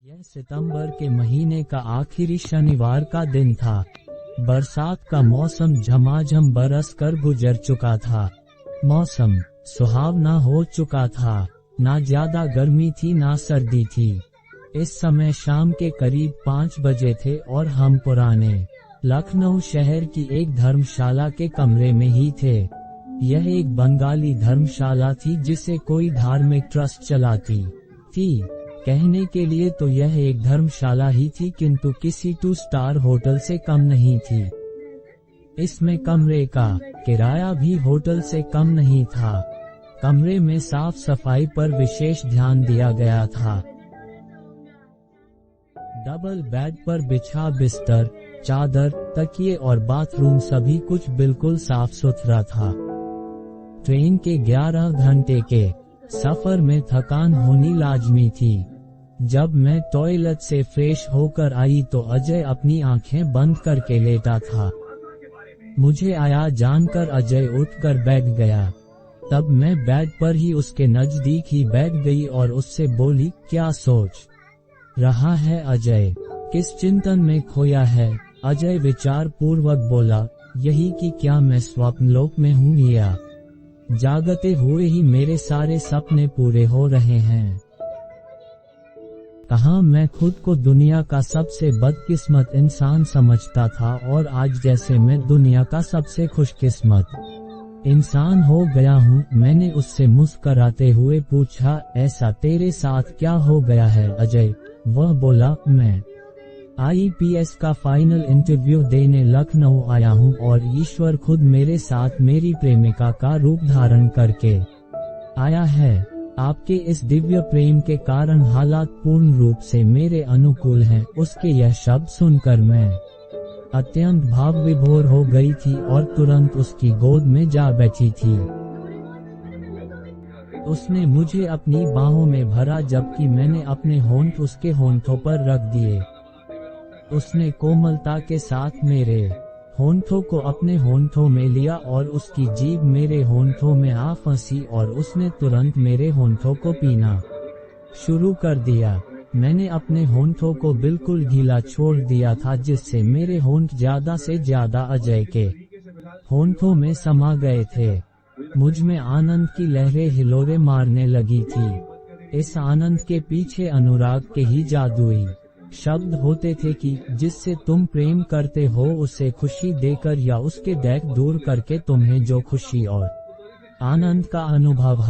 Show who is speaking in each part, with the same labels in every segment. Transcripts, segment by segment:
Speaker 1: यह सितंबर के महीने का आखिरी शनिवार का दिन था। बरसात का मौसम झमाझम बरस कर गुजर चुका था। मौसम सुहावना हो चुका था। ना ज्यादा गर्मी थी ना सर्दी थी। इस समय शाम के करीब 5 बजे थे और हम पुराने लखनऊ शहर की एक धर्मशाला के कमरे में ही थे। यह एक बंगाली धर्मशाला थी जिसे कोई धार्मिक ट्रस्ट चलाती थी। कहने के लिए तो यह एक धर्मशाला ही थी, किंतु किसी 2 स्टार होटल से कम नहीं थी। इसमें कमरे का किराया भी होटल से कम नहीं था। कमरे में साफ सफाई पर विशेष ध्यान दिया गया था। डबल बेड पर बिछा बिस्तर, चादर, तकिए और बाथरूम सभी कुछ बिल्कुल साफ सुथरा था। ट्रेन के 11 घंटे के सफर में थकान होनी लाजमी थी। जब मैं टॉयलेट से फ्रेश होकर आई तो अजय अपनी आंखें बंद करके लेटा था। मुझे आया जानकर अजय उठकर बैठ गया। तब मैं बेड पर ही उसके नजदीक ही बैठ गई और उससे बोली, क्या सोच रहा है अजय? किस चिंतन में खोया है? अजय विचार पूर्वक बोला, यही कि क्या मैं स्वप्नलोक में हूँ या जागते हुए ही मेरे सारे सपने पूरे हो रहे हैं। कहाँ मैं खुद को दुनिया का सबसे बदकिस्मत इंसान समझता था और आज जैसे मैं दुनिया का सबसे खुशकिस्मत इंसान हो गया हूँ। मैंने उससे मुस्कराते हुए पूछा, ऐसा तेरे साथ क्या हो गया है अजय? वह बोला, मैं IPS का फाइनल इंटरव्यू देने लखनऊ आया हूँ और ईश्वर खुद मेरे साथ मेरी प्रेमिका का रूप धारण करके आया है। आपके इस दिव्य प्रेम के कारण हालात पूर्ण रूप से मेरे अनुकूल हैं। उसके यह शब्द सुनकर मैं अत्यंत भाव विभोर हो गई थी और तुरंत उसकी गोद में जा बैठी थी। उसने मुझे अपनी बाहों में भरा जबकि मैंने अपने होंठ उसके होंठों पर रख दिए। उसने कोमलता के साथ मेरे होंठों को अपने होंठों में लिया और उसकी जीभ मेरे होंठों में आ फंसी और उसने तुरंत मेरे होंठों को पीना शुरू कर दिया। मैंने अपने होंठों को बिल्कुल ढीला छोड़ दिया था, जिससे मेरे होंठ ज्यादा से ज्यादा अजय के होंठों में समा गए थे। मुझ में आनंद की लहरें हिलोरे मारने लगी थी। इस आनंद के पीछे अनुराग के ही जादुई शब्द होते थे कि जिससे तुम प्रेम करते हो उसे खुशी देकर या उसके दैख दूर करके तुम्हें जो खुशी और आनंद का अनुभव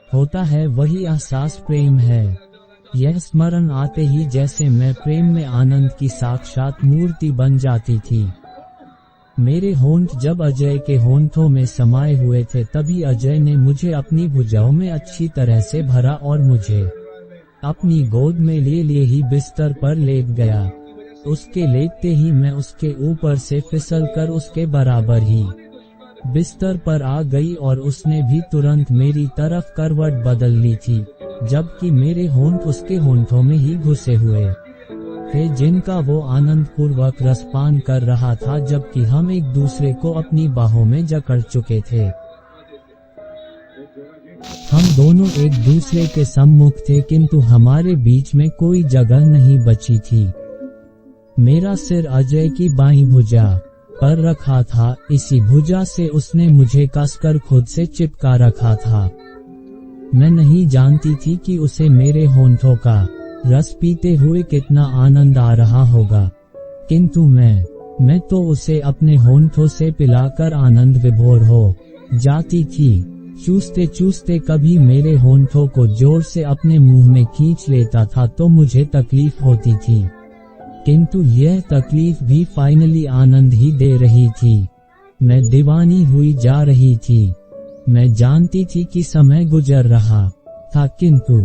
Speaker 1: होता है वही एहसास प्रेम है। यह स्मरण आते ही जैसे मैं प्रेम में आनंद की साक्षात मूर्ति बन जाती थी। मेरे होंठ जब अजय के होंठों में समाये हुए थे तभी अजय ने मुझे अपनी भुजाओं में अच्छी तरह से भरा और मुझे अपनी गोद में लिए ही बिस्तर पर लेट गया। उसके लेटते ही मैं उसके ऊपर से फिसलकर उसके बराबर ही बिस्तर पर आ गई और उसने भी तुरंत मेरी तरफ करवट बदल ली थी, जबकि मेरे होंठ उसके होंठों में ही घुसे हुए थे, जिनका वो आनंद पूर्वक रसपान कर रहा था, जबकि हम एक दूसरे को अपनी बाहों में जकड़ चुके थे। हम दोनों एक दूसरे के सम्मुख थे, किंतु हमारे बीच में कोई जगह नहीं बची थी। मेरा सिर अजय की बाईं भुजा पर रखा था। इसी भुजा से उसने मुझे कसकर खुद से चिपका रखा था। मैं नहीं जानती थी कि उसे मेरे होंठों का रस पीते हुए कितना आनंद आ रहा होगा, किंतु मैं तो उसे अपने होंठों से पिलाकर आनंद विभोर हो जाती थी। चूसते चूसते कभी मेरे होंठों को जोर से अपने मुंह में खींच लेता था तो मुझे तकलीफ होती थी, किंतु यह तकलीफ भी फाइनली आनंद ही दे रही थी। मैं दीवानी हुई जा रही थी। मैं जानती थी कि समय गुजर रहा था, किंतु